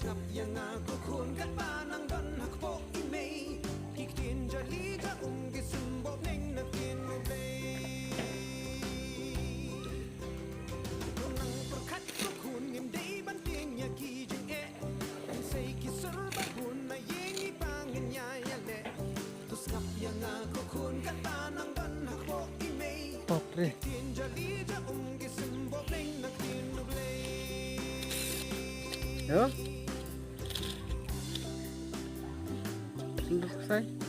ngap yang aku kun kat panang dan hak po imei iktin jali ja gisimbo neng na tin no play nang perkat ko kun ngim dei ban ting ya ki jing e say ki sur ba kun na yengi pangin ya ya le tus ngap yang aku kun kat panang dan hak po imei iktin jali ja gisimbo neng na tin no play Yo. Sudah selesai.